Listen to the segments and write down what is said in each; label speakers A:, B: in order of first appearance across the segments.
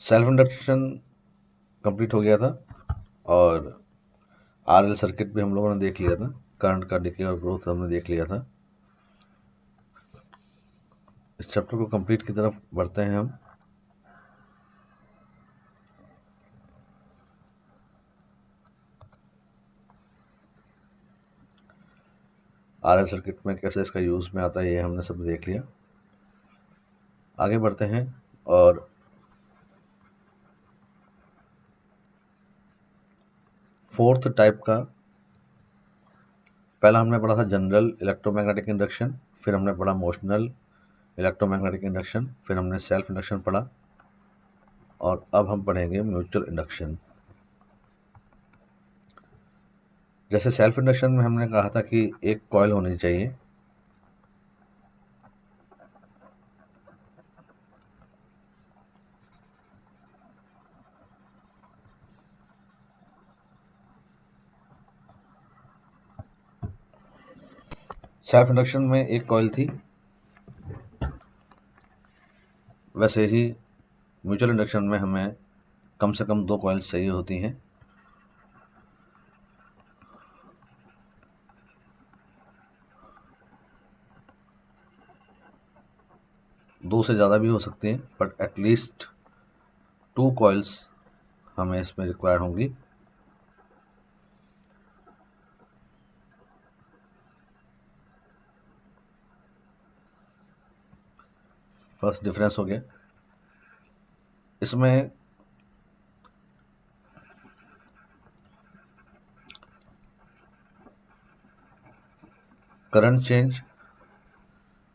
A: Self induction complete हो गया था और आरएल सर्किट भी हम लोगों ने देख लिया था, करंट का डिके और ग्रोथ हमने देख लिया था। इस चैप्टर को कंप्लीट की तरफ बढ़ते हैं हम। आरएल सर्किट में कैसे इसका यूज में आता है ये हमने सब देख लिया। आगे बढ़ते हैं और फोर्थ टाइप का, पहला हमने पढ़ा था जनरल इलेक्ट्रोमैग्नेटिक इंडक्शन, फिर हमने पढ़ा मोशनल इलेक्ट्रोमैग्नेटिक इंडक्शन, फिर हमने सेल्फ इंडक्शन पढ़ा और अब हम पढ़ेंगे म्यूचुअल इंडक्शन। जैसे सेल्फ इंडक्शन में हमने कहा था कि एक कॉइल होनी चाहिए, सेल्फ इंडक्शन में एक कॉइल थी, वैसे ही म्यूचुअल इंडक्शन में हमें कम से कम 2 कॉइल्स चाहिए होती हैं। दो से ज़्यादा भी हो सकती हैं, बट एटलीस्ट 2 कॉइल्स हमें इसमें रिक्वायर होंगी। फर्स्ट डिफरेंस हो गया। इसमें करंट चेंज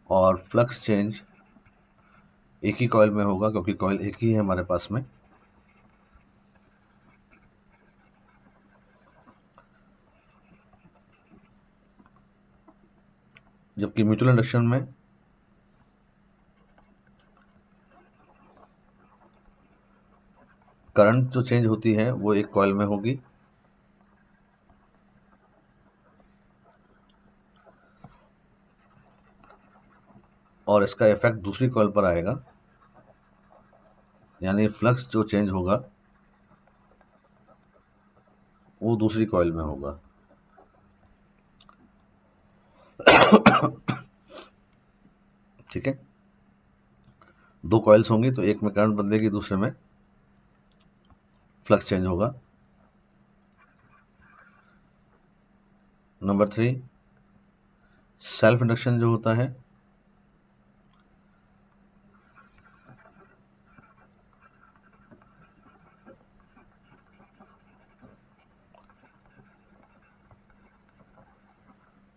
A: और फ्लक्स चेंज एक ही कॉइल में होगा, क्योंकि कॉइल एक ही है हमारे पास में। जबकि म्यूचुअल इंडक्शन में करंट जो चेंज होती है वो एक कॉइल में होगी और इसका इफेक्ट दूसरी कॉइल पर आएगा, यानी फ्लक्स जो चेंज होगा वो दूसरी कॉइल में होगा। ठीक है, 2 कॉइल्स होंगी तो एक में करंट बदलेगी, दूसरे में फ्लक्स चेंज होगा। नंबर 3, सेल्फ इंडक्शन जो होता है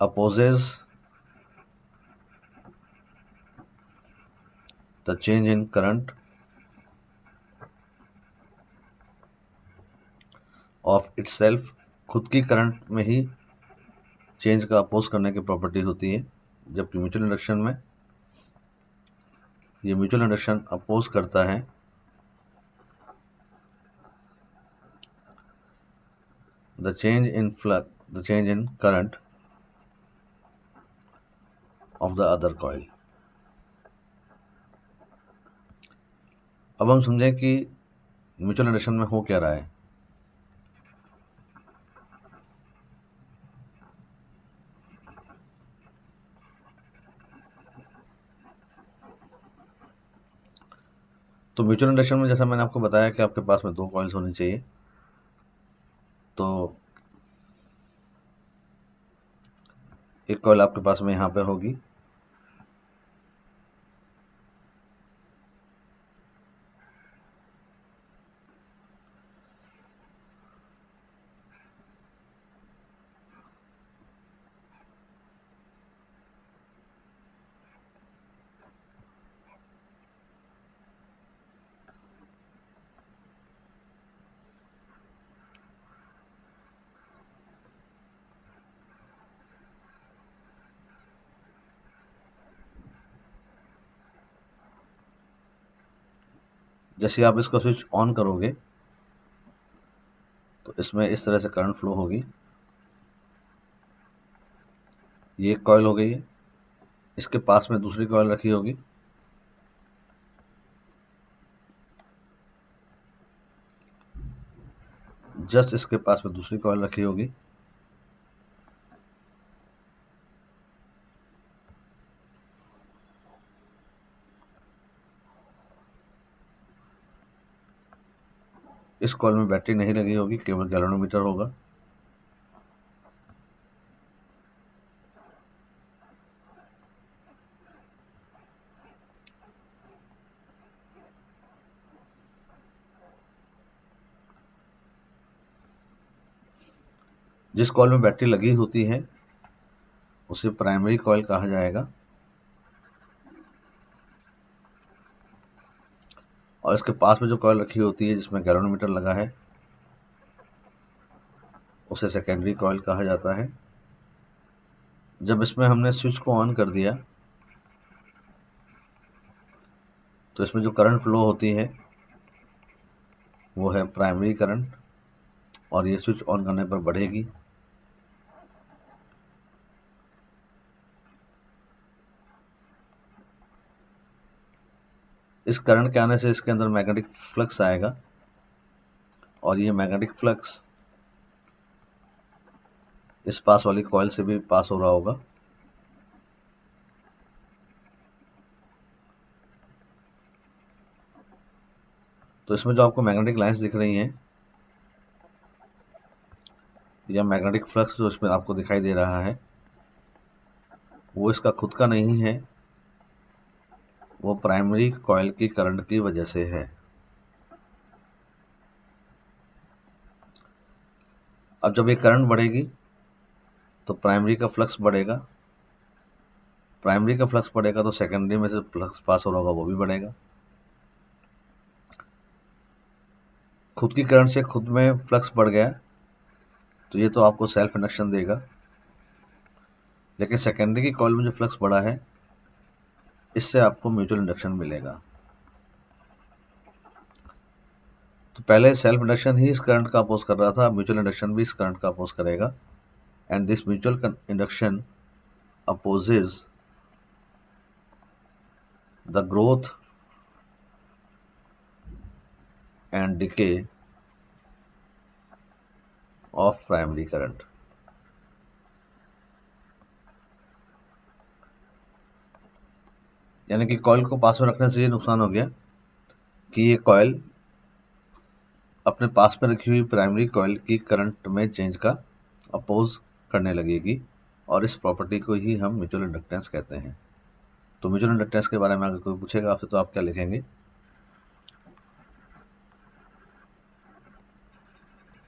A: opposes the change in current of itself, खुद की करंट में ही चेंज का अपोज करने की प्रॉपर्टी होती है। जबकि म्यूचुअल इंडक्शन में ये म्यूचुअल इंडक्शन अपोज करता है the change in current of the other coil। अब हम समझें कि म्यूचुअल इंडक्शन में हो क्या रहा है। तो म्यूचुअल इंडक्शन में जैसा मैंने आपको बताया कि आपके पास में 2 कॉइल्स होनी चाहिए, तो एक कॉइल आपके पास में यहाँ पे होगी, जैसे आप इसको स्विच ऑन करोगे तो इसमें इस तरह से करंट फ्लो होगी। ये एक कॉइल हो गई है, इसके पास में दूसरी कॉइल रखी होगी, जस्ट इसके पास में दूसरी कॉइल रखी होगी। इस कॉइल में बैटरी नहीं लगी होगी, केवल गैल्वेनोमीटर होगा। जिस कॉइल में बैटरी लगी होती है उसे प्राइमरी कॉइल कहा जाएगा, और इसके पास में जो कॉइल रखी होती है जिसमें गैल्वेनोमीटर लगा है उसे सेकेंडरी कॉइल कहा जाता है। जब इसमें हमने स्विच को ऑन कर दिया तो इसमें जो करंट फ्लो होती है वो है प्राइमरी करंट, और ये स्विच ऑन करने पर बढ़ेगी। इस करंट के आने से इसके अंदर मैग्नेटिक फ्लक्स आएगा, और ये मैग्नेटिक फ्लक्स इस पास वाली कॉइल से भी पास हो रहा होगा। तो इसमें जो आपको मैग्नेटिक लाइंस दिख रही हैं या मैग्नेटिक फ्लक्स जो इसमें आपको दिखाई दे रहा है वो इसका खुद का नहीं है, वो प्राइमरी कॉइल की करंट की वजह से है। अब जब ये करंट बढ़ेगी तो प्राइमरी का फ्लक्स बढ़ेगा, प्राइमरी का फ्लक्स बढ़ेगा तो सेकेंडरी में से फ्लक्स पास हो रहा होगा वो भी बढ़ेगा। खुद की करंट से खुद में फ्लक्स बढ़ गया तो ये तो आपको सेल्फ इंडक्शन देगा, लेकिन सेकेंडरी की कॉइल में जो फ्लक्स बढ़ा है इससे आपको म्यूचुअल इंडक्शन मिलेगा। तो पहले सेल्फ इंडक्शन ही इस करंट का अपोज कर रहा था, म्यूचुअल इंडक्शन भी इस करंट का अपोज करेगा, and this mutual induction opposes the growth and decay of primary current. यानी कि कॉइल को पास में रखने से ये नुकसान हो गया कि ये कॉइल अपने पास में रखी हुई प्राइमरी कॉइल की करंट में चेंज का अपोज करने लगेगी, और इस प्रॉपर्टी को ही हम म्यूचुअल इंडक्टेंस कहते हैं। तो म्यूचुअल इंडक्टेंस के बारे में अगर कोई पूछेगा आपसे तो आप क्या लिखेंगे?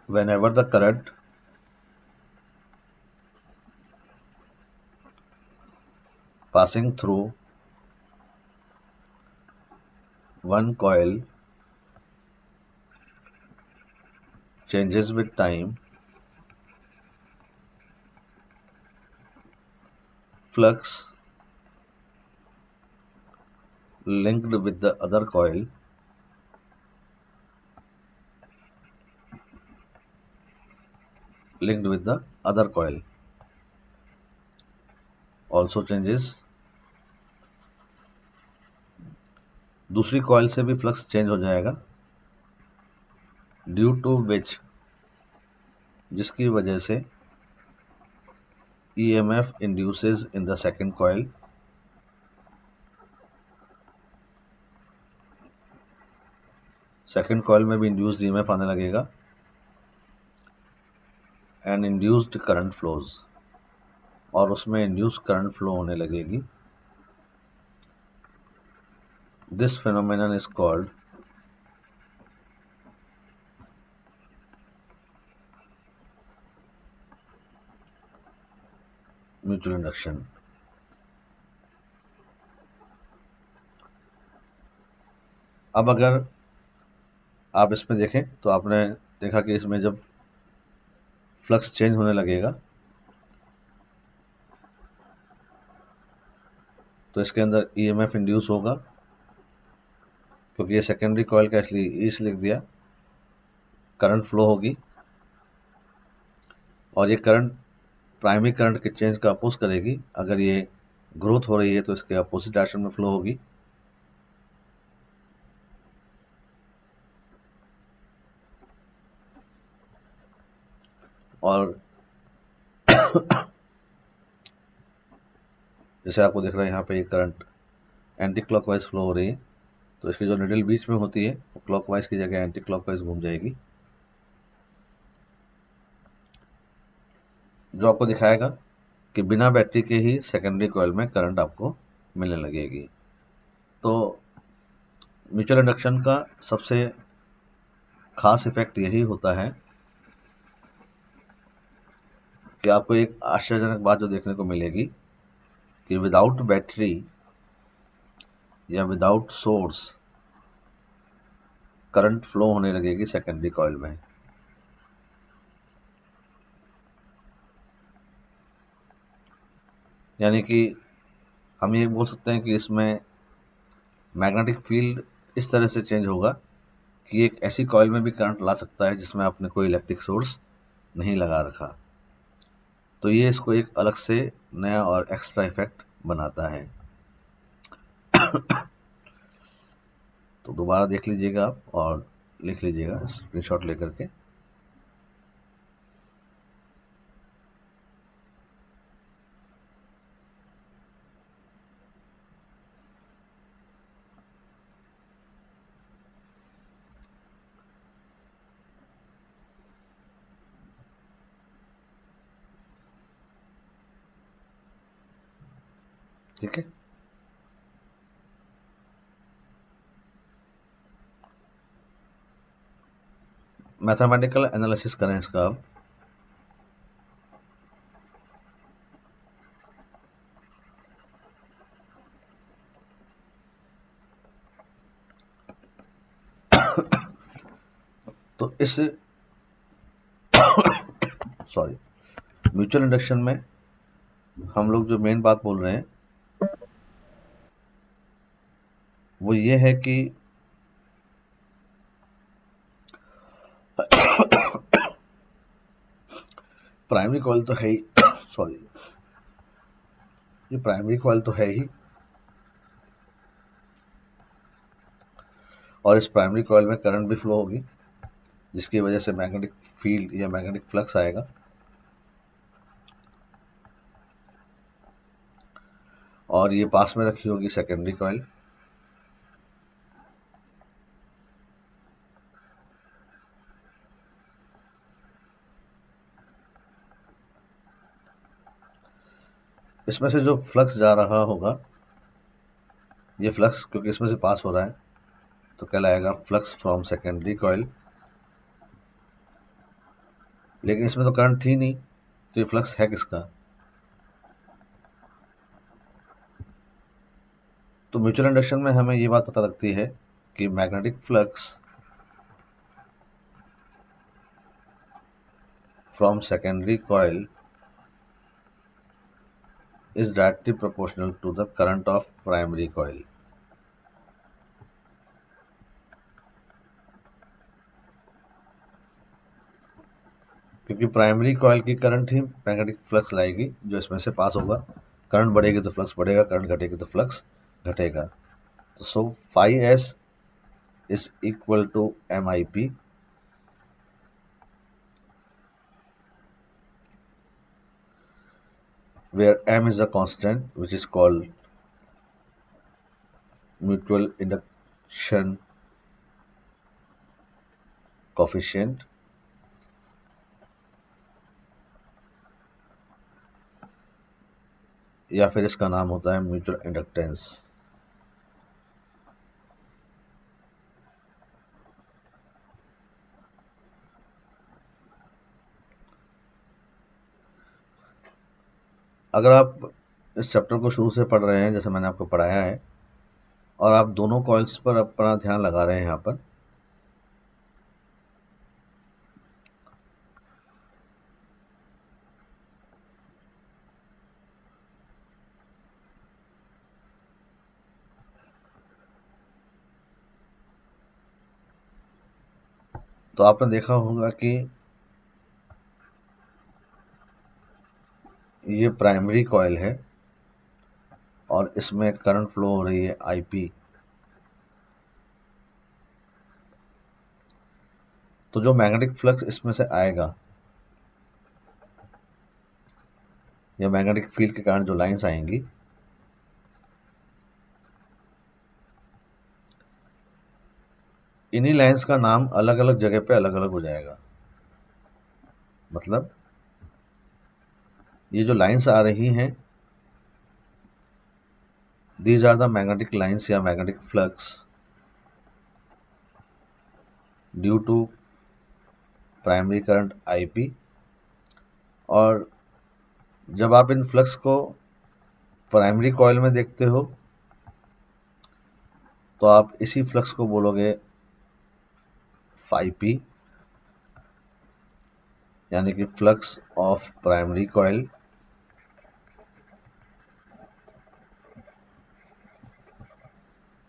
A: Whenever the current passing through one coil changes with time, flux linked with the other coil also changes। दूसरी कॉइल से भी फ्लक्स चेंज हो जाएगा, ड्यू टू विच, जिसकी वजह से EMF induces in the second coil, second coil में भी इंड्यूस्ड EMF आने लगेगा, एंड इंड्यूस्ड करंट फ्लोज, और उसमें इंड्यूस्ड करंट फ्लो होने लगेगी। This phenomenon is called mutual induction. अब अगर आप इसमें देखें तो आपने देखा कि इसमें जब फ्लक्स चेंज होने लगेगा तो इसके अंदर EMF इंड्यूस होगा, क्योंकि ये सेकेंडरी कॉइल का इसलिए इस लिख दिया, करंट फ्लो होगी, और ये करंट प्राइमरी करंट के चेंज का अपोज करेगी। अगर ये ग्रोथ हो रही है तो इसके अपोजिट डायरेक्शन में फ्लो होगी। और जैसे आपको दिख रहा है यहाँ पे ये करंट एंटी क्लॉकवाइज फ्लो हो रही है, तो इसकी जो निडल बीच में होती है वो क्लॉकवाइज की जगह एंटी क्लॉकवाइज घूम जाएगी, जो आपको दिखाएगा कि बिना बैटरी के ही सेकेंडरी कॉइल में करंट आपको मिलने लगेगी। तो म्यूचुअल इंडक्शन का सबसे खास इफेक्ट यही होता है कि आपको एक आश्चर्यजनक बात जो देखने को मिलेगी कि विदाउट बैटरी या विदाउट सोर्स करंट फ्लो होने लगेगी सेकेंडरी कॉइल में। यानी कि हम ये बोल सकते हैं कि इसमें मैग्नेटिक फील्ड इस तरह से चेंज होगा कि एक ऐसी कॉइल में भी करंट ला सकता है जिसमें आपने कोई इलेक्ट्रिक सोर्स नहीं लगा रखा। तो ये इसको एक अलग से नया और एक्स्ट्रा इफेक्ट बनाता है। तो दोबारा देख लीजिएगा आप और लिख लीजिएगा स्क्रीनशॉट लेकर के। ठीक है, मैथमेटिकल एनालिसिस करें इसका अब। तो इस सॉरी म्यूचुअल इंडक्शन में हम लोग जो मेन बात बोल रहे हैं वो ये है कि प्राइमरी कॉइल तो है ही सॉरी ये प्राइमरी कॉइल तो है ही, और इस प्राइमरी कॉइल में करंट भी फ्लो होगी जिसकी वजह से मैग्नेटिक फील्ड या मैग्नेटिक फ्लक्स आएगा। और ये पास में रखी होगी सेकेंडरी कॉइल। इसमें से जो फ्लक्स जा रहा होगा, ये फ्लक्स क्योंकि इसमें से पास हो रहा है तो कहलाएगा फ्लक्स फ्रॉम सेकेंडरी कॉइल। लेकिन इसमें तो करंट थी नहीं, तो ये फ्लक्स है किसका? तो म्यूचुअल इंडक्शन में हमें ये बात पता लगती है कि magnetic flux from secondary coil is directly proportional to the current of primary coil। क्योंकि प्राइमरी कॉइल की करंट ही मैग्नेटिक फ्लक्स लाएगी जो इसमें से पास होगा। करंट बढ़ेगी तो फ्लक्स बढ़ेगा, करंट घटेगी तो फ्लक्स घटेगा। तो सो phi s is equal to MIP, where M is a constant which is called mutual induction coefficient, या फिर इसका नाम होता है म्यूचुअल इंडक्टेंस। अगर आप इस चैप्टर को शुरू से पढ़ रहे हैं जैसे मैंने आपको पढ़ाया है और आप दोनों कॉइल्स पर अपना ध्यान लगा रहे हैं यहाँ पर, तो आपने देखा होगा कि ये प्राइमरी कॉइल है और इसमें करंट फ्लो हो रही है IP। तो जो मैग्नेटिक फ्लक्स इसमें से आएगा या मैग्नेटिक फील्ड के कारण जो लाइंस आएंगी, इन्हीं लाइंस का नाम अलग अलग जगह पे अलग अलग हो जाएगा। मतलब ये जो लाइंस आ रही हैं, these are the magnetic lines या magnetic flux due to primary current IP। और जब आप इन फ्लक्स को प्राइमरी कॉइल में देखते हो तो आप इसी फ्लक्स को बोलोगे phi p, यानी कि फ्लक्स ऑफ प्राइमरी कॉइल।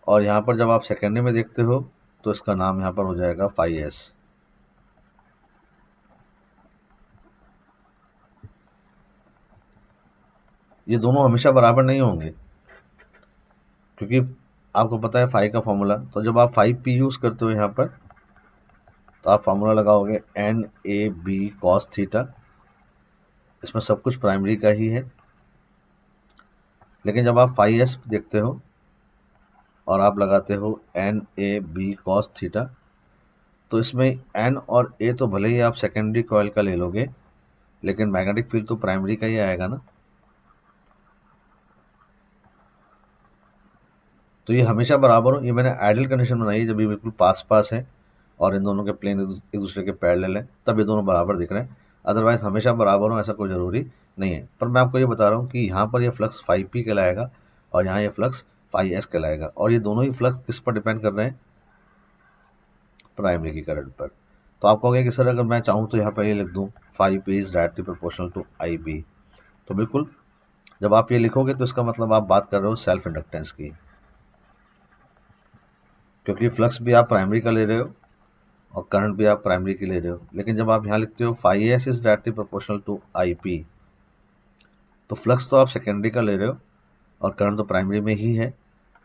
A: और यहाँ पर जब आप सेकेंडरी में देखते हो तो इसका नाम यहाँ पर हो जाएगा phi s। ये दोनों हमेशा बराबर नहीं होंगे, क्योंकि आपको पता है फाई का फॉर्मूला। तो जब आप फाई पी यूज करते हो यहाँ पर, तो आप फॉर्मूला लगाओगे NAB cos थीटा। इसमें सब कुछ प्राइमरी का ही है। लेकिन जब आप फाई एस देखते हो और आप लगाते हो NAB cos थीटा, तो इसमें N और A तो भले ही आप सेकेंडरी कॉइल का ले लोगे, लेकिन मैग्नेटिक फील्ड तो प्राइमरी का ही आएगा ना। तो ये हमेशा बराबर हो, ये मैंने आइडियल कंडीशन बनाई है जब ये बिल्कुल पास पास है और इन दोनों के प्लेन एक दूसरे के पैरेलल है, तब ये दोनों बराबर दिख रहे हैं। अदरवाइज हमेशा बराबर हो ऐसा कोई ज़रूरी नहीं है। पर मैं आपको ये बता रहा हूँ कि यहाँ पर ये फ्लक्स फाई पी कहलाएगा और यहाँ ये फ्लक्स फाई एस कहलाएगा। और ये दोनों ही फ्लक्स किस पर डिपेंड कर रहे हैं? प्राइमरी की करंट पर। तो आप कहोगे कि सर अगर मैं चाहूँ तो यहाँ पर ये लिख दूँ phi P is directly proportional to I B. तो बिल्कुल, जब आप ये लिखोगे तो इसका मतलब आप बात कर रहे हो सेल्फ इंडक्टेंस की, क्योंकि फ्लक्स भी आप प्राइमरी का ले रहे हो और करंट भी आप प्राइमरी की ले रहे हो। लेकिन जब आप यहाँ लिखते हो phi S is directly proportional to I P, तो फ्लक्स तो आप सेकेंडरी का ले रहे हो और करंट तो प्राइमरी में ही है।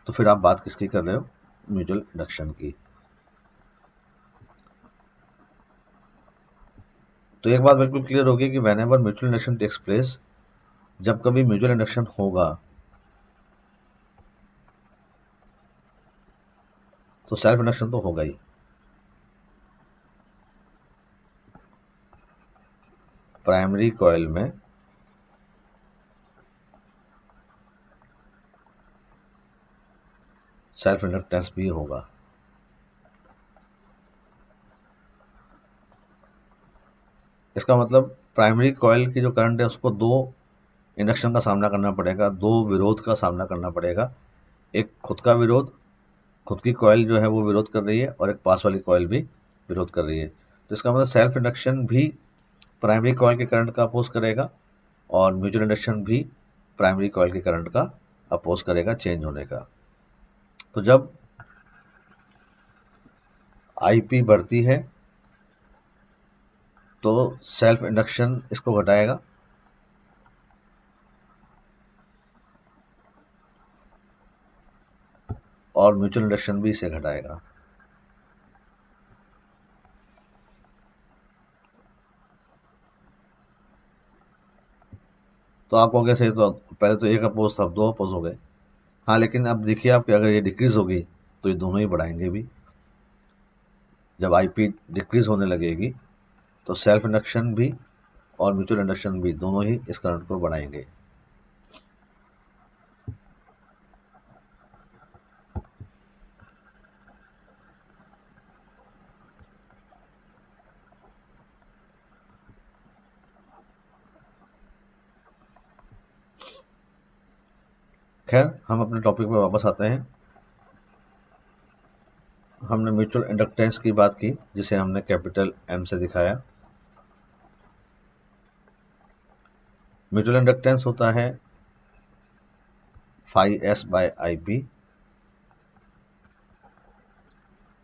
A: तो फिर आप बात किसकी कर रहे हो? म्यूचुअल इंडक्शन की। तो एक बात बिल्कुल क्लियर होगी कि whenever mutual induction takes place, जब कभी म्यूचुअल इंडक्शन होगा तो सेल्फ इंडक्शन तो होगा ही। प्राइमरी कॉइल में सेल्फ इंडक्टेंस भी होगा। इसका मतलब प्राइमरी कॉइल की जो करंट है उसको दो इंडक्शन का सामना करना पड़ेगा, दो विरोध का सामना करना पड़ेगा। एक खुद का विरोध, खुद की कॉइल जो है वो विरोध कर रही है, और एक पास वाली कॉइल भी विरोध कर रही है। तो इसका मतलब सेल्फ इंडक्शन भी प्राइमरी कॉइल के करंट का अपोज करेगा और म्यूचुअल इंडक्शन भी प्राइमरी कॉइल के करंट का अपोज करेगा चेंज होने का। तो जब IP बढ़ती है तो सेल्फ इंडक्शन इसको घटाएगा, और म्यूचुअल इंडक्शन भी इसे घटाएगा। तो आप कहोगे सही, तो पहले तो एक अपोज था अब दो अपोज हो गए। हाँ, लेकिन अब देखिए आप कि अगर ये डिक्रीज होगी तो ये दोनों ही बढ़ाएंगे भी। जब IP डिक्रीज होने लगेगी तो सेल्फ इंडक्शन भी और म्यूचुअल इंडक्शन भी दोनों ही इस करंट को बढ़ाएंगे। खैर, हम अपने टॉपिक पे वापस आते हैं। हमने म्यूचुअल इंडक्टेंस की बात की, जिसे हमने कैपिटल M से दिखाया। म्यूचुअल इंडक्टेंस होता है फाई S बाय IP,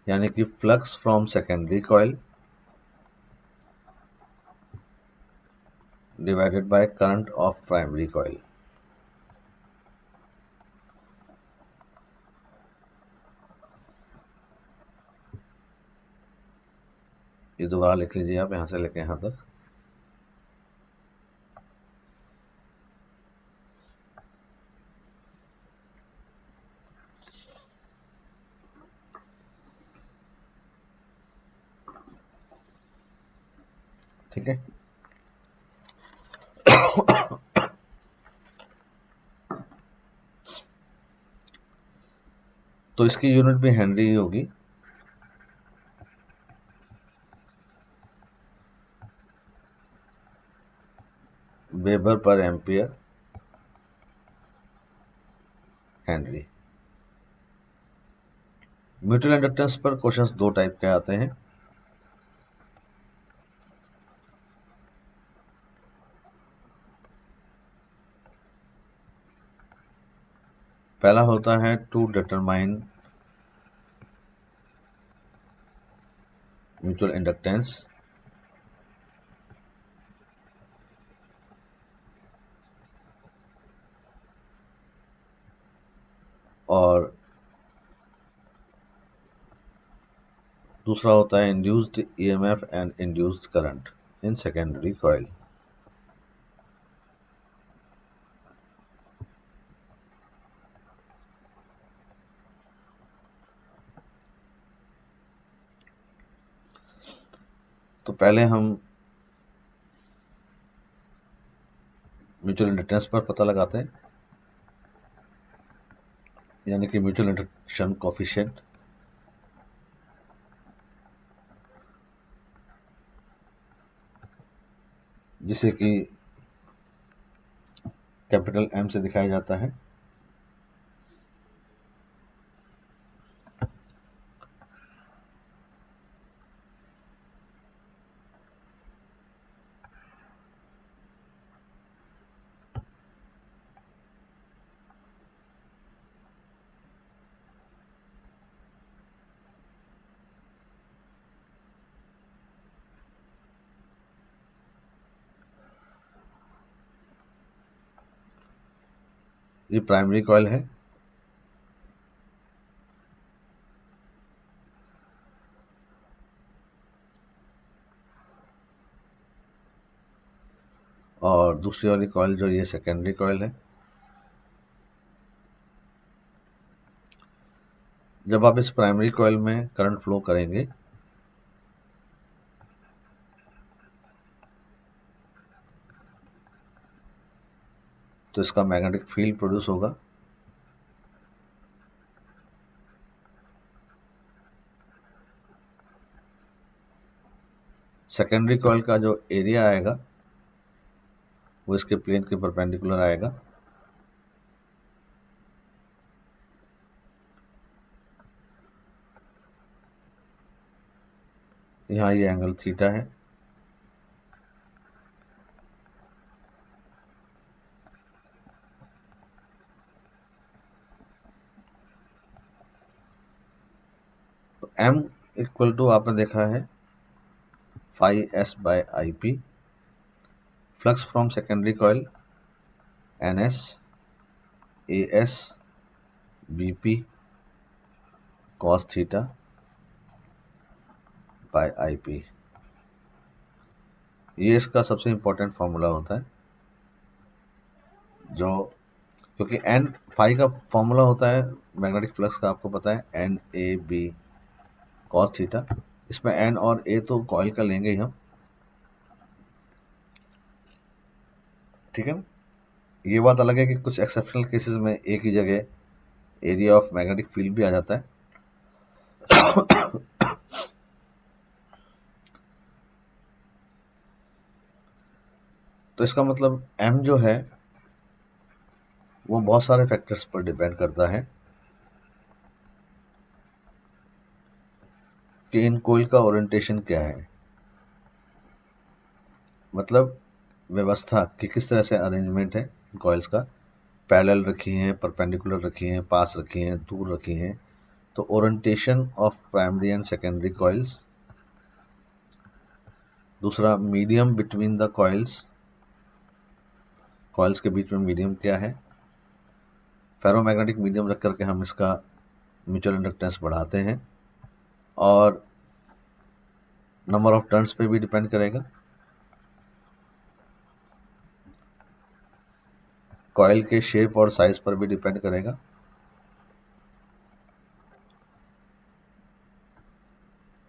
A: यानी कि flux from secondary coil divided by current of primary coil. ये दोबारा लिख लीजिए आप, यहां से लेके यहां तक। ठीक है। तो इसकी यूनिट भी हेनरी ही होगी। वेबर पर एम्पियर हेनरी। म्यूचुअल इंडक्टेंस पर क्वेश्चंस दो टाइप के आते हैं। पहला होता है टू डिटरमाइन म्यूचुअल इंडक्टेंस, और दूसरा होता है induced EMF and induced current in secondary coil. तो पहले हम म्यूचुअल इंडक्टेंस पर पता लगाते हैं, यानी कि म्यूचुअल इंडक्शन कोफिशिएंट। जिसे कि कैपिटल एम से दिखाया जाता है। ये प्राइमरी कॉइल है। और दूसरी वाली कॉइल जो ये सेकेंडरी कॉइल है। जब आप इस प्राइमरी कॉइल में करंट फ्लो करेंगे तो इसका मैग्नेटिक फील्ड प्रोड्यूस होगा। सेकेंडरी कॉइल का जो एरिया आएगा वो इसके प्लेन के परपेंडिकुलर आएगा। यहाँ ये एंगल थीटा है। तो M इक्वल टू आपने देखा है phi s by IP। Flux from secondary coil NS AS BP cos theta by IP। ये इसका सबसे इंपॉर्टेंट फॉर्मूला होता है, जो क्योंकि एन फाई का फॉर्मूला होता है मैग्नेटिक फ्लक्स का, आपको पता है NAB cos थीटा। इसमें N और A तो कॉइल का लेंगे ही हम, ठीक है ना। ये बात अलग है कि कुछ एक्सेप्शनल केसेस में एक ही जगह एरिया ऑफ मैग्नेटिक फील्ड भी आ जाता है। तो इसका मतलब M जो है वो बहुत सारे फैक्टर्स पर डिपेंड करता है कि इन कोइल का ओरिएंटेशन क्या है, मतलब व्यवस्था कि किस तरह से अरेंजमेंट है कॉइल्स का। पैरेलल रखी हैं, परपेंडिकुलर रखी हैं, पास रखी हैं, दूर रखी हैं। तो orientation of primary and secondary coils. दूसरा, medium between the coils, coils के बीच में मीडियम क्या है। फेरोमैग्नेटिक मीडियम रख करके हम इसका म्यूचुअल इंडक्टेंस बढ़ाते हैं। और नंबर ऑफ टर्न्स पे भी डिपेंड करेगा, कॉइल के शेप और साइज पर भी डिपेंड करेगा।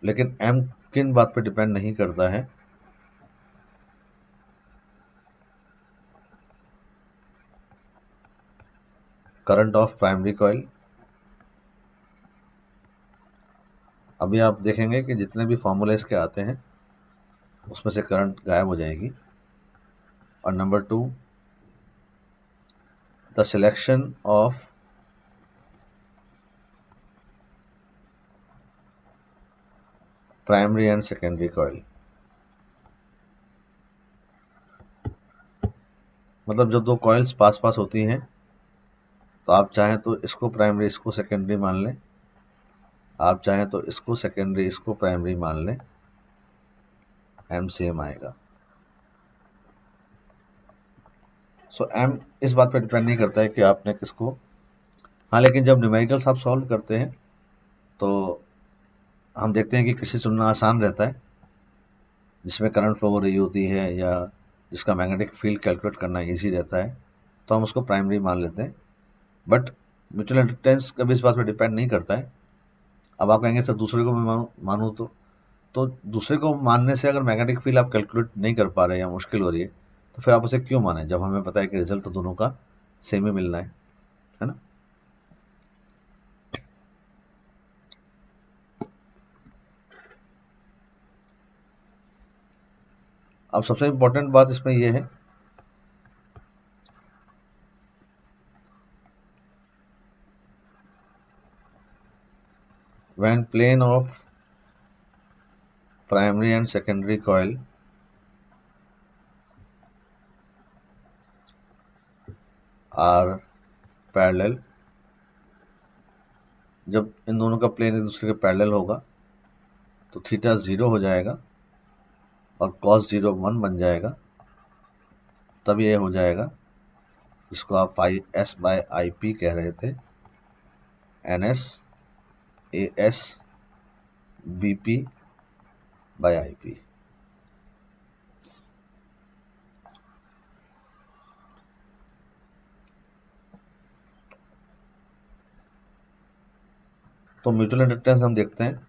A: लेकिन एम किन बात पे डिपेंड नहीं करता है, करंट ऑफ प्राइमरी कॉइल। अभी आप देखेंगे कि जितने भी फॉर्मूले इसके आते हैं उसमें से करंट गायब हो जाएगी। और number 2, the selection of primary and secondary coil, मतलब जब दो कॉइल्स पास पास होती हैं तो आप चाहें तो इसको प्राइमरी इसको सेकेंडरी मान लें, आप चाहें तो इसको सेकेंडरी इसको प्राइमरी मान लें, एम सेम आएगा। सो एम इस बात पर डिपेंड नहीं करता है कि आपने किसको, हाँ लेकिन जब न्यूमेरिकल्स आप सॉल्व करते हैं तो हम देखते हैं कि किसी चुनना आसान रहता है जिसमें करंट फ्लो हो रही होती है या जिसका मैग्नेटिक फील्ड कैलकुलेट करना इजी रहता है, तो हम उसको प्राइमरी मान लेते हैं। बट म्यूचुअल इंडक्टेंस कभी इस बात पर डिपेंड नहीं करता है। अब आप कहेंगे सर दूसरे को मैं मानूँ तो दूसरे को मानने से अगर मैग्नेटिक फील्ड आप कैलकुलेट नहीं कर पा रहे या मुश्किल हो रही है तो फिर आप उसे क्यों माने, जब हमें पता है कि रिजल्ट तो दोनों का सेम ही मिलना है ना। अब सबसे इंपॉर्टेंट बात इसमें यह है when plane of primary and secondary coil are parallel, जब इन दोनों का प्लेन एक दूसरे के पैरेलल होगा तो थीटा 0 हो जाएगा और cos 0 1 बन जाएगा, तब ये हो जाएगा जिसको आप phi S by I P कह रहे थे, N S A S B P by I P. तो म्यूचुअल इंडक्टेंस हम देखते हैं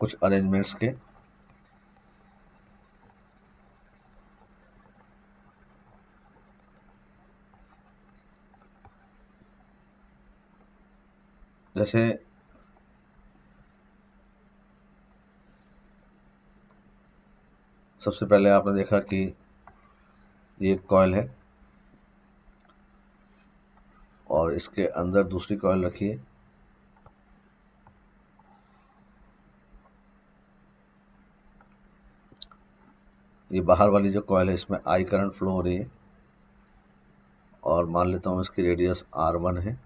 A: कुछ अरेंजमेंट्स के। जैसे सबसे पहले आपने देखा कि ये एक कॉइल है और इसके अंदर दूसरी कॉइल रखी है। ये बाहर वाली जो कॉइल है इसमें आई करंट फ्लो हो रही है और मान लेता हूं इसकी रेडियस R1 है।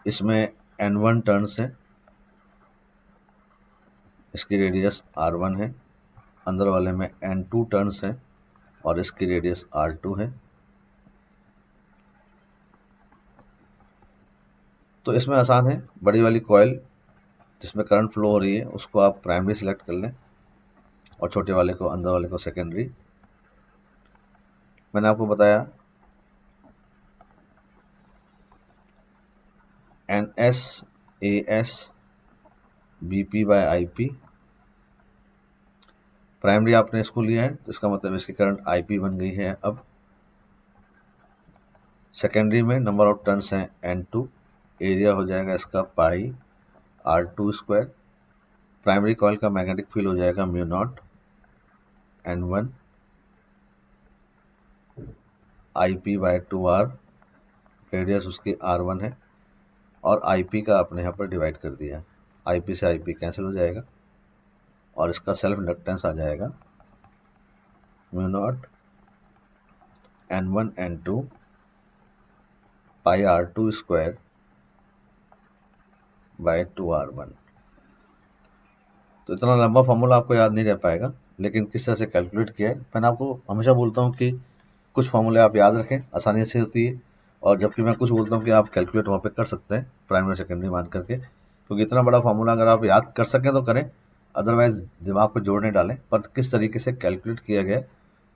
A: इसमें N1 टर्न्स है, इसकी रेडियस R1 है। अंदर वाले में N2 टर्न्स है और इसकी रेडियस R2 है। तो इसमें आसान है, बड़ी वाली कॉइल जिसमें करंट फ्लो हो रही है उसको आप प्राइमरी सिलेक्ट कर लें और छोटे वाले को, अंदर वाले को सेकेंडरी। मैंने आपको बताया N S A S B P by I P. Primary आपने इसको लिया है तो इसका मतलब इसकी करंट आई पी बन गई है। अब सेकेंडरी में नंबर ऑफ टर्न्स हैं N2, एरिया हो जाएगा इसका pi R2 square. Primary coil का मैग्नेटिक फील्ड हो जाएगा mu naught N1 I P by 2R, radius उसकी R1 है और आई पी का आपने यहाँ पर डिवाइड कर दिया। आई पी से आई पी कैंसिल हो जाएगा और इसका सेल्फ इंडक्टेंस आ जाएगा mu naught N1 N2 pi R2 square by 2R1। तो इतना लंबा फॉर्मूला आपको याद नहीं रह पाएगा, लेकिन किस तरह से कैलकुलेट किया है मैंने आपको हमेशा बोलता हूँ कि कुछ फॉर्मूले आप याद रखें, आसानी से होती है। और जबकि मैं कुछ बोलता हूँ कि आप कैलकुलेट वहाँ पे कर सकते हैं प्राइमरी सेकेंडरी मान करके, क्योंकि इतना बड़ा फॉर्मूला अगर आप याद कर सकें तो करें, अदरवाइज दिमाग पे जोड़ नहीं डालें। पर किस तरीके से कैलकुलेट किया गया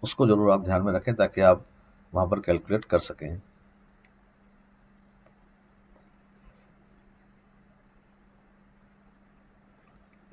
A: उसको जरूर आप ध्यान में रखें ताकि आप वहाँ पर कैलकुलेट कर सकें।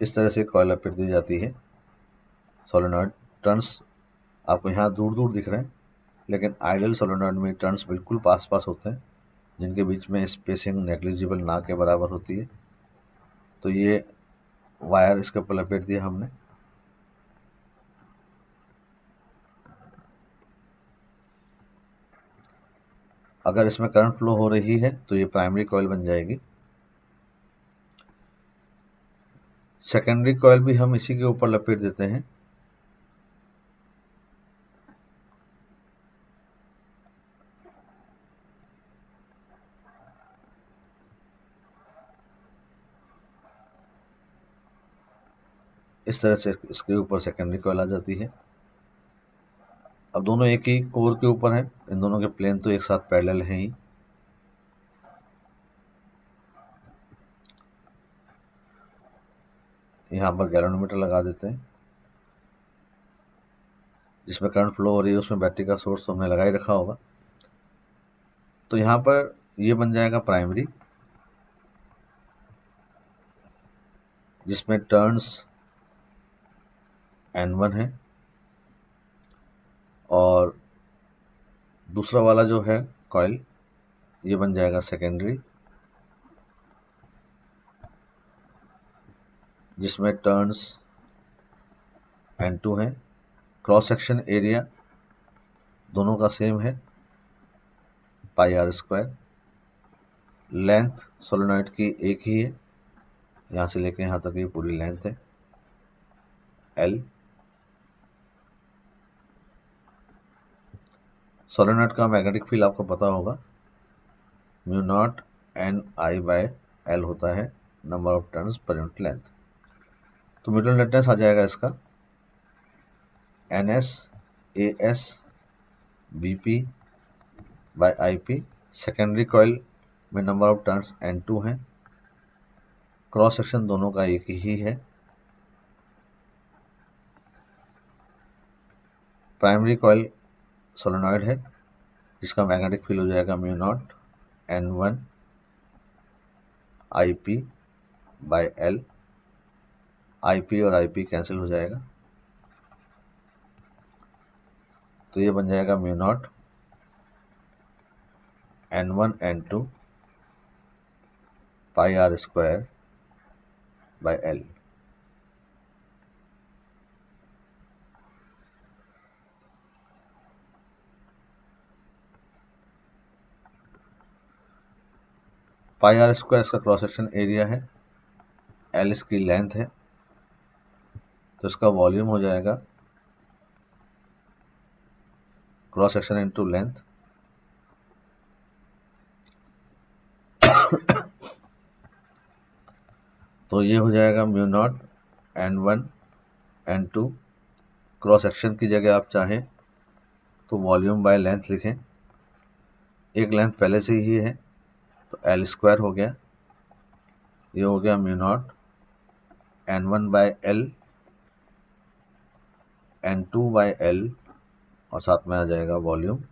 A: इस तरह से कॉइल लपेट दी जाती है। सोलेनॉइड टर्न्स आपको यहाँ दूर दूर दिख रहे हैं, लेकिन आइडियल सोलेनॉइड में टर्न्स बिल्कुल पास पास होते हैं, जिनके बीच में स्पेसिंग नेग्लिजिबल ना के बराबर होती है। तो ये वायर इसके ऊपर लपेट दिया हमने। अगर इसमें करंट फ्लो हो रही है तो ये प्राइमरी कॉइल बन जाएगी। सेकेंडरी कॉइल भी हम इसी के ऊपर लपेट देते हैं। इस तरह से इसके ऊपर सेकेंडरी कॉइल आ जाती है। अब दोनों एक ही कोर के ऊपर हैं, इन दोनों के प्लेन तो एक साथ पैरेलल हैं ही। यहाँ पर गैल्वेनोमीटर लगा देते हैं। जिसमें करंट फ्लो हो रही है उसमें बैटरी का सोर्स तो हमने लगा ही रखा होगा। तो यहाँ पर ये बन जाएगा प्राइमरी, जिसमें टर्न्स N1 है, और दूसरा वाला जो है कॉइल ये बन जाएगा सेकेंडरी, जिसमें टर्न्स N2 है। क्रॉस सेक्शन एरिया दोनों का सेम है, पाई आर स्क्वायर। लेंथ सोलेनॉइड की एक ही है, यहाँ से लेकर यहाँ तक ये पूरी लेंथ है L। सोलेनॉइड का मैग्नेटिक फील्ड आपको पता होगा, म्यू नॉट Ni/L होता है, number of turns per unit length. तो म्यूचुअल इंडक्टेंस आ जाएगा इसका NS AS BP/IP। Secondary coil में नंबर ऑफ टर्न्स N2 है। क्रॉस सेक्शन दोनों का एक ही है। प्राइमरी कॉइल सोलेनॉइड है, जिसका मैग्नेटिक फील्ड हो जाएगा mu naught N1 IP/L। IP और IP कैंसिल हो जाएगा, तो ये बन जाएगा mu naught N1 N2 pi R square by L। Pi R square इसका क्रॉस सेक्शन एरिया है, L इसकी लेंथ है, तो इसका वॉल्यूम हो जाएगा क्रॉस सेक्शन इनटू लेंथ। तो ये हो जाएगा mu naught N1 N2। Cross section की जगह आप चाहें तो वॉल्यूम बाय लेंथ लिखें, एक लेंथ पहले से ही है तो L स्क्वायर हो गया। ये हो गया म्यू नॉट N1/L N2/L, और साथ में आ जाएगा volume.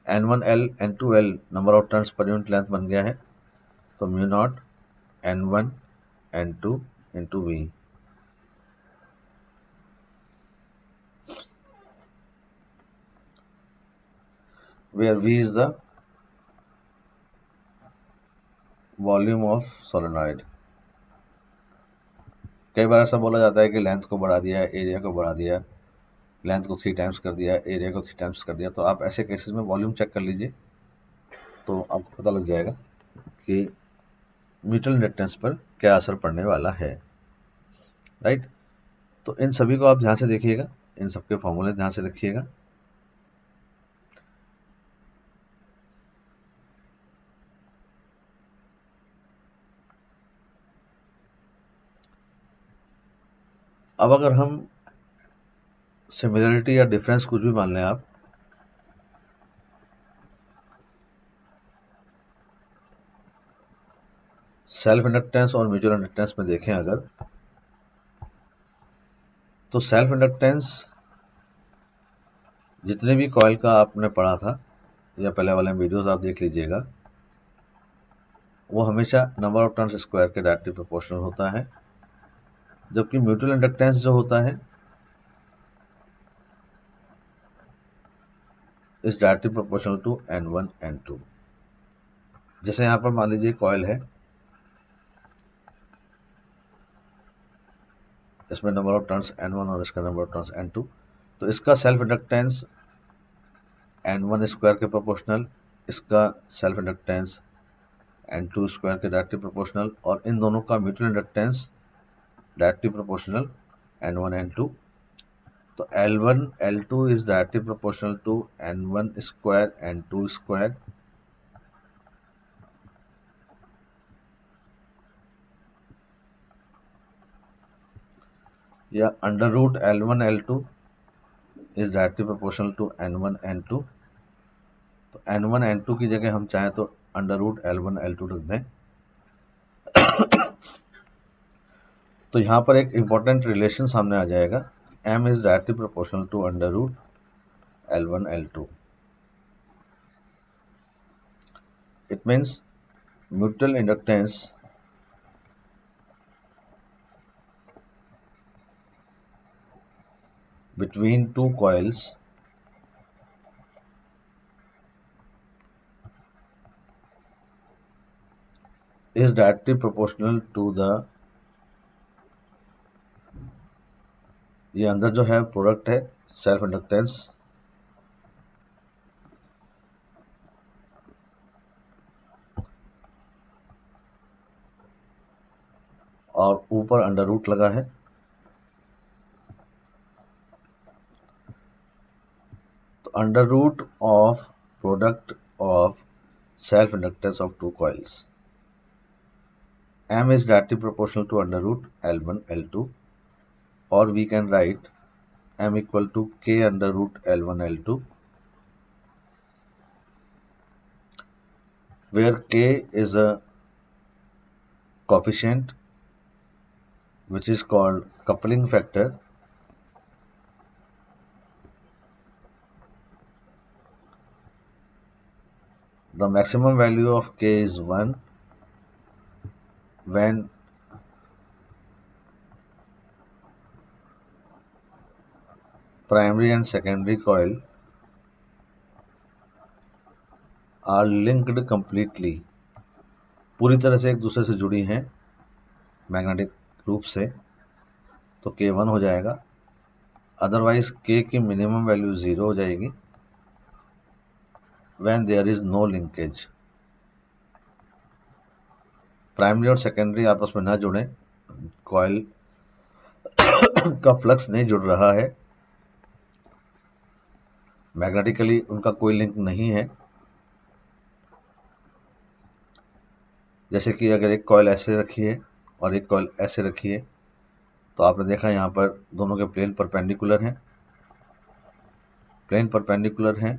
A: N1L N2L number of turns per unit length बन गया है, तो mu naught N1 N2 into V। where V is the volume of solenoid। कई बार ऐसा बोला जाता है कि लेंथ को बढ़ा दिया, एरिया को बढ़ा दिया, लेंथ को 3 टाइम्स कर दिया, एरिया को 3 टाइम्स कर दिया। तो आप ऐसे केसेस में वॉल्यूम चेक कर लीजिए, तो आपको पता लग जाएगा कि म्यूचुअल इंडक्टेंस पर क्या असर पड़ने वाला है। राइट, तो इन सभी को आप ध्यान से देखिएगा, इन सबके फॉर्मूले ध्यान से रखिएगा। अब अगर हम सिमिलरिटी या डिफरेंस कुछ भी मान लें आप, सेल्फ इंडक्टेंस और म्यूचुअल इंडक्टेंस में देखें अगर, तो सेल्फ इंडक्टेंस जितने भी कॉइल का आपने पढ़ा था या पहले वाले वीडियोस आप देख लीजिएगा, वो हमेशा नंबर ऑफ टर्न्स स्क्वायर के डायरेक्टली प्रोपोर्शनल होता है, जबकि म्यूचुअल इंडक्टेंस जो होता है is directly proportional to N1 N2। जैसे यहाँ पर मान लीजिए कॉइल है, इसमें नंबर ऑफ टर्न्स N1 और इसका नंबर ऑफ टर्न्स N2, तो इसका सेल्फ इंडक्टेंस N1 स्क्वायर के प्रोपोर्शनल, इसका सेल्फ इंडक्टेंस N2 स्क्वायर के डायरेक्टली प्रोपोर्शनल, और इन दोनों का mutual inductance directly proportional N1 N2। तो L1 L2 is directly proportional to N1 square N2 square, या under root L1 L2 is directly proportional to N1 N2। तो N1 N2 की जगह हम चाहें तो अंडर रूट L1 L2 रख दें। तो यहाँ पर एक इंपॉर्टेंट रिलेशन सामने आ जाएगा, M is directly proportional to under root L1 L2। It means mutual inductance between two coils is directly proportional to the, ये अंदर जो है प्रोडक्ट है सेल्फ इंडक्टेंस और ऊपर अंडर रूट लगा है। तो under root of product of self inductance of two coils, M is directly proportional to under root L1 L2, or we can write M equal to K under root L1 L2, where K is a coefficient which is called coupling factor, the maximum value of K is 1 when primary and secondary coil are linked completely, पूरी तरह से एक दूसरे से जुड़ी हैं magnetic रूप से, तो K1 हो जाएगा। अदरवाइज K की मिनिमम वैल्यू 0 हो जाएगी when there is no linkage। Primary और सेकेंडरी आपस में ना जुड़े, कॉइल का फ्लक्स नहीं जुड़ रहा है, मैग्नेटिकली उनका कोई लिंक नहीं है। जैसे कि अगर एक कॉइल ऐसे रखी है और एक कॉइल ऐसे रखी है, तो आपने देखा यहाँ पर दोनों के प्लेन परपेंडिकुलर हैं, प्लेन परपेंडिकुलर हैं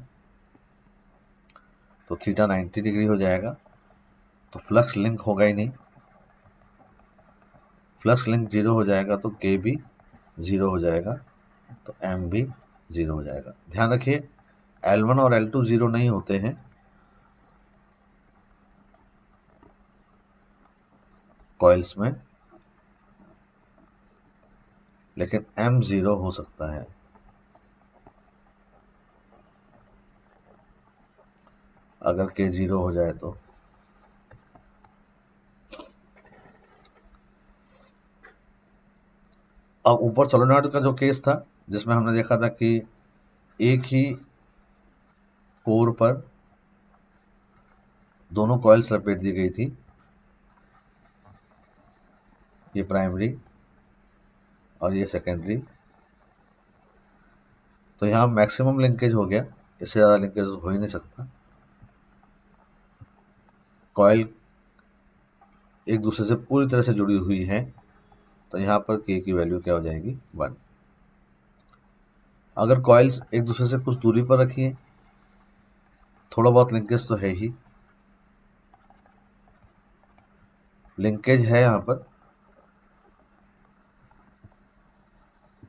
A: तो थीटा 90 डिग्री हो जाएगा, तो फ्लक्स लिंक होगा ही नहीं। फ्लक्स लिंक 0 हो जाएगा तो K भी 0 हो जाएगा, तो M भी 0 हो जाएगा। ध्यान रखिए L1 और L2 0 नहीं होते हैं, कॉइल्स में, लेकिन M 0 हो सकता है। अगर K 0 हो जाए तो अब ऊपर सोलेनॉइड का जो केस था जिसमें हमने देखा था कि एक ही कोर पर दोनों कॉइल्स लपेट दी गई थी, ये प्राइमरी और ये सेकेंडरी, तो यहाँ मैक्सिमम लिंकेज हो गया, इससे ज़्यादा लिंकेज हो ही नहीं सकता। कॉइल एक दूसरे से पूरी तरह से जुड़ी हुई है, तो यहाँ पर K की वैल्यू क्या हो जाएगी 1। अगर कॉइल्स एक दूसरे से कुछ दूरी पर रखी है, थोड़ा बहुत लिंकेज तो है ही, लिंकेज है यहाँ पर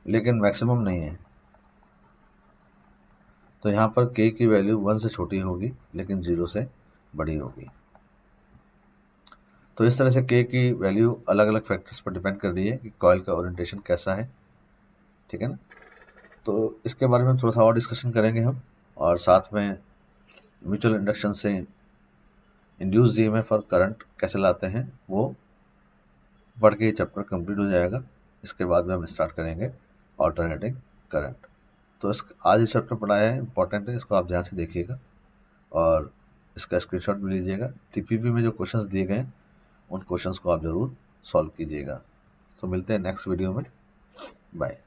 A: लेकिन मैक्सिमम नहीं है, तो यहाँ पर K की वैल्यू 1 से छोटी होगी लेकिन 0 से बड़ी होगी। तो इस तरह से के की वैल्यू अलग अलग फैक्टर्स पर डिपेंड कर रही है कि कॉइल का ओरिएंटेशन कैसा है, ठीक है ना। तो इसके बारे में थोड़ा सा और डिस्कशन करेंगे हम, और साथ में म्यूचुअल इंडक्शन से इंड्यूस ईएमएफ और करंट कैसे लाते हैं वो पढ़ के ये चैप्टर कंप्लीट हो जाएगा। इसके बाद में हम स्टार्ट करेंगे ऑल्टरनेटिंग करंट। तो आज ये चैप्टर पढ़ाया है, इंपॉर्टेंट है, इसको आप ध्यान से देखिएगा और इसका स्क्रीनशॉट भी लीजिएगा। टीपीपी में जो क्वेश्चंस दिए गए हैं उन क्वेश्चंस को आप ज़रूर सॉल्व कीजिएगा। तो मिलते हैं नेक्स्ट वीडियो में। बाय।